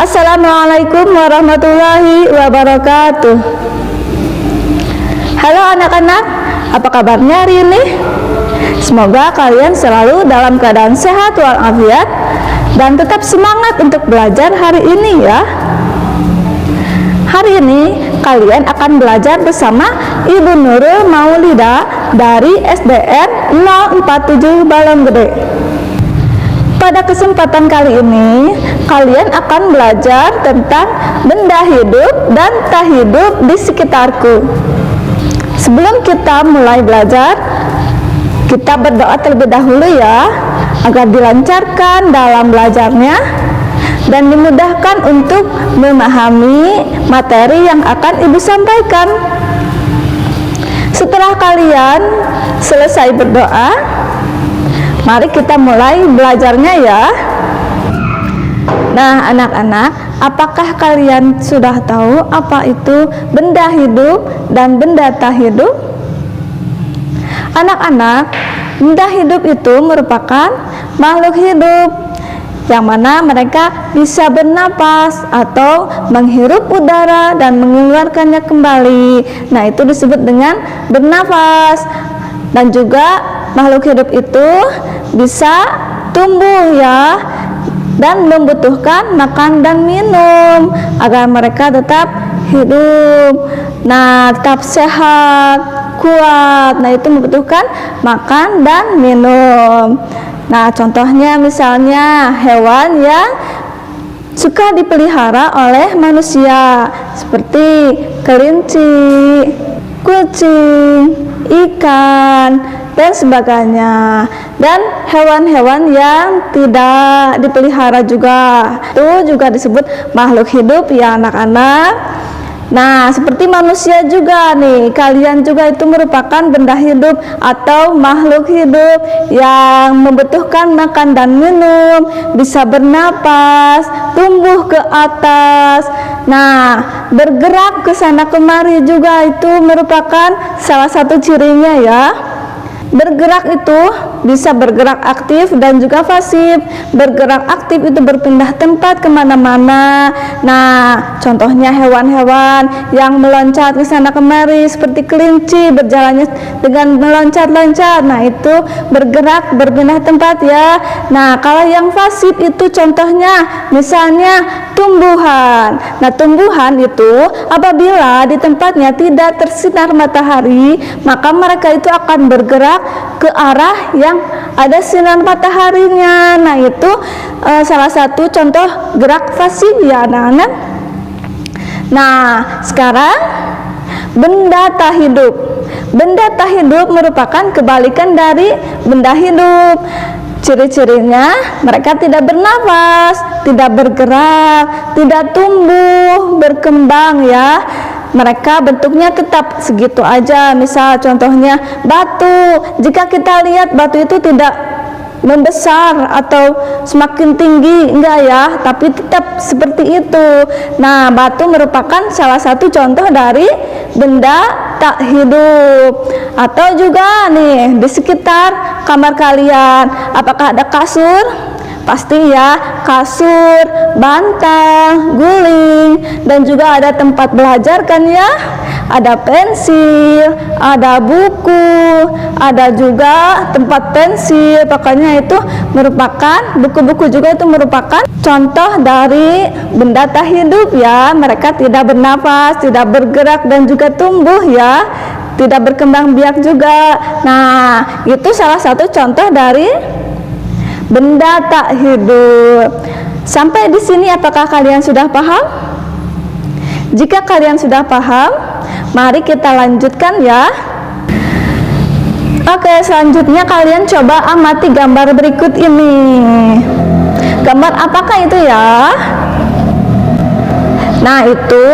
Assalamualaikum warahmatullahi wabarakatuh. Halo anak-anak, apa kabarnya hari ini? Semoga kalian selalu dalam keadaan sehat walafiat dan tetap semangat untuk belajar hari ini ya. Hari ini kalian akan belajar bersama Ibu Nurul Maulida dari SDN 047 Balong Gede. Pada kesempatan kali ini, kalian akan belajar tentang benda hidup dan tak hidup di sekitarku. Sebelum kita mulai belajar, kita berdoa terlebih dahulu ya, agar dilancarkan dalam belajarnya dan dimudahkan untuk memahami materi yang akan Ibu sampaikan. Setelah kalian selesai berdoa, mari kita mulai belajarnya ya. Nah anak-anak, apakah kalian sudah tahu apa itu benda hidup dan benda tak hidup? Anak-anak, benda hidup itu merupakan makhluk hidup yang mana mereka bisa bernapas atau menghirup udara dan mengeluarkannya kembali. Nah itu disebut dengan bernafas. Dan juga makhluk hidup itu bisa tumbuh ya, dan membutuhkan makan dan minum agar mereka tetap hidup. Nah, tetap sehat, kuat. Nah, itu membutuhkan makan dan minum. Nah, contohnya misalnya hewan yang suka dipelihara oleh manusia seperti kelinci, kucing, ikan, dan sebagainya. Dan hewan-hewan yang tidak dipelihara juga, itu juga disebut makhluk hidup ya anak-anak. Nah seperti manusia juga nih, kalian juga itu merupakan benda hidup atau makhluk hidup yang membutuhkan makan dan minum, bisa bernapas, tumbuh ke atas. Nah bergerak ke sana kemari juga itu merupakan salah satu cirinya ya. Bergerak itu bisa bergerak aktif dan juga pasif. Bergerak aktif itu berpindah tempat kemana-mana. Nah, contohnya hewan-hewan yang meloncat ke sana kemari seperti kelinci, berjalannya dengan meloncat-loncat. Nah, itu bergerak berpindah tempat ya. Nah, kalau yang pasif itu contohnya misalnya tumbuhan. Nah, tumbuhan itu apabila di tempatnya tidak tersinar matahari, maka mereka itu akan bergerak ke arah yang ada sinar mataharinya. Nah itu salah satu contoh gerak pasif ya anak-anak. Nah sekarang benda tak hidup. Benda tak hidup merupakan kebalikan dari benda hidup. Ciri-cirinya mereka tidak bernafas, tidak bergerak, tidak tumbuh, berkembang ya. Mereka bentuknya tetap segitu aja. Misal contohnya batu, jika kita lihat batu itu tidak membesar atau semakin tinggi, enggak ya, tapi tetap seperti itu. Nah batu merupakan salah satu contoh dari benda tak hidup. Atau juga nih di sekitar kamar kalian, apakah ada kasur? Pasti ya, kasur, bantal, guling, dan juga ada tempat belajar kan ya. Ada pensil, ada buku, ada juga tempat pensil. Pokoknya itu merupakan, buku-buku juga itu merupakan contoh dari benda tak hidup ya. Mereka tidak bernafas, tidak bergerak dan juga tumbuh ya, tidak berkembang biak juga. Nah itu salah satu contoh dari benda tak hidup. Sampai di sini apakah kalian sudah paham? Jika kalian sudah paham, mari kita lanjutkan ya. Oke, selanjutnya kalian coba amati gambar berikut ini. Gambar apakah itu ya? Nah, itu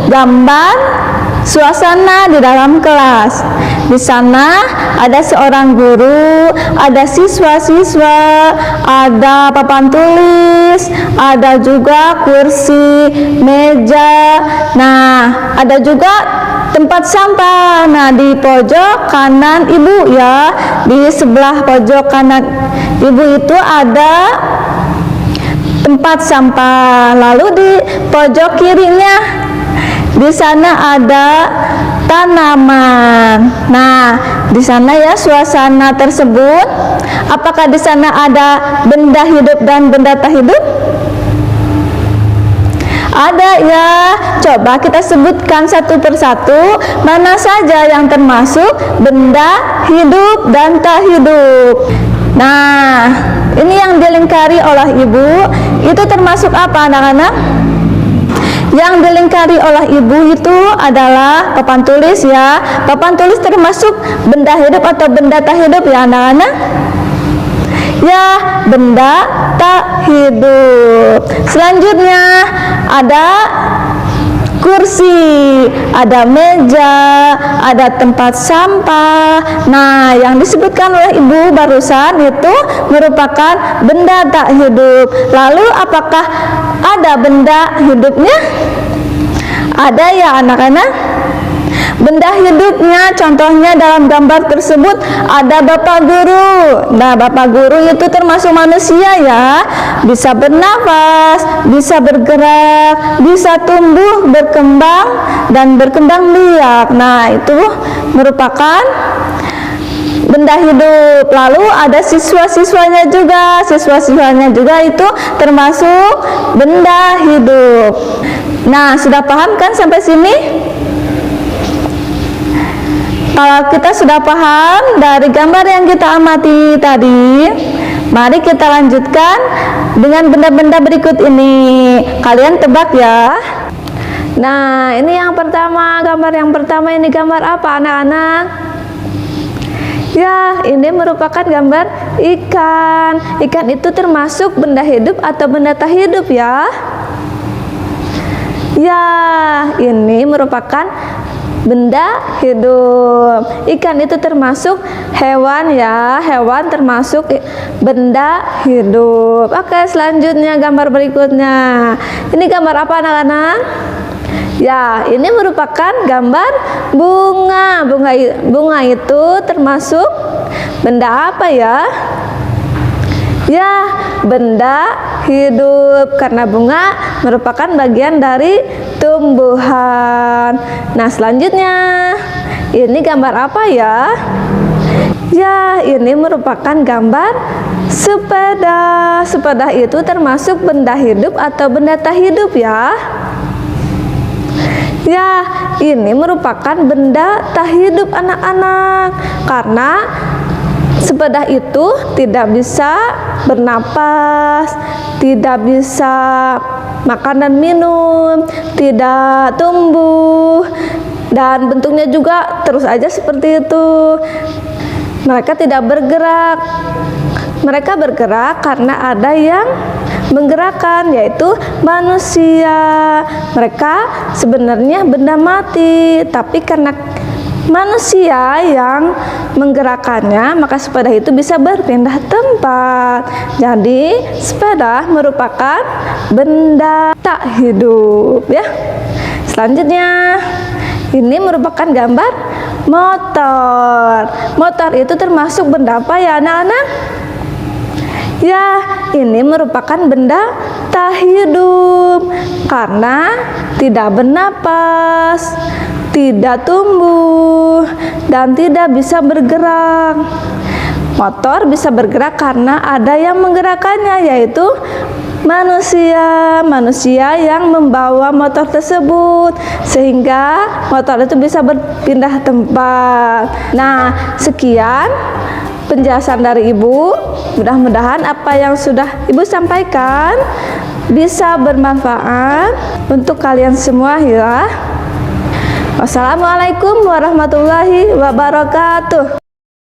gambar suasana di dalam kelas. Di sana ada seorang guru, ada siswa-siswa, ada papan tulis, ada juga kursi, meja. Nah, ada juga tempat sampah. Nah, di pojok kanan ibu ya, di sebelah pojok kanan ibu itu ada tempat sampah. Lalu di pojok kirinya di sana ada tanaman. Nah, di sana ya suasana tersebut. Apakah di sana ada benda hidup dan benda tak hidup? Ada ya. Coba kita sebutkan satu persatu mana saja yang termasuk benda hidup dan tak hidup. Nah, ini yang dilingkari oleh ibu itu termasuk apa anak-anak? Yang dilingkari oleh ibu itu adalah papan tulis ya. Papan tulis termasuk benda hidup atau benda tak hidup ya anak-anak? Ya, benda tak hidup. Selanjutnya ada kursi, ada meja, ada tempat sampah. Nah, yang disebutkan oleh ibu barusan itu merupakan benda tak hidup. Lalu apakah ada benda hidupnya? Ada ya anak-anak? Benda hidupnya contohnya dalam gambar tersebut ada Bapak Guru. Nah, Bapak Guru itu termasuk manusia ya. Bisa bernafas, bisa bergerak, bisa tumbuh, berkembang, dan berkembang biak. Nah, itu merupakan benda hidup. Lalu ada siswa-siswanya juga. Siswa-siswanya juga itu termasuk benda hidup. Nah, sudah paham kan sampai sini? Kalau kita sudah paham dari gambar yang kita amati tadi, mari kita lanjutkan dengan benda-benda berikut ini. Kalian tebak ya. Nah, ini yang pertama, gambar yang pertama ini gambar apa anak-anak? Ya, ini merupakan gambar ikan. Ikan itu termasuk benda hidup atau benda tak hidup ya? Ya, ini merupakan benda hidup. Ikan itu termasuk hewan ya. Hewan termasuk benda hidup. Oke, selanjutnya gambar berikutnya. Ini gambar apa anak-anak? Ya, ini merupakan gambar bunga. Bunga itu termasuk benda apa ya? Ya, benda hidup karena bunga merupakan bagian dari tumbuhan. Nah, selanjutnya ini gambar apa ya? Ya, ini merupakan gambar sepeda. Sepeda itu termasuk benda hidup atau benda tak hidup ya? Ya, ini merupakan benda tak hidup anak-anak karena sepeda itu tidak bisa bernapas, tidak bisa makan dan minum, tidak tumbuh, dan bentuknya juga terus aja seperti itu. Mereka tidak bergerak. Mereka bergerak karena ada yang menggerakkan, yaitu manusia. Mereka sebenarnya benda mati, tapi karena manusia yang menggerakkannya, maka sepeda itu bisa berpindah tempat. Jadi sepeda merupakan benda tak hidup ya. Selanjutnya ini merupakan gambar motor. Motor itu termasuk benda apa ya anak-anak? Ya, ini merupakan benda tak hidup karena tidak bernapas, tidak tumbuh, dan tidak bisa bergerak. Motor bisa bergerak karena ada yang menggerakkannya, yaitu manusia yang membawa motor tersebut, sehingga motor itu bisa berpindah tempat. Nah, sekian penjelasan dari ibu. Mudah-mudahan apa yang sudah ibu sampaikan bisa bermanfaat untuk kalian semua ya. Wassalamualaikum warahmatullahi wabarakatuh.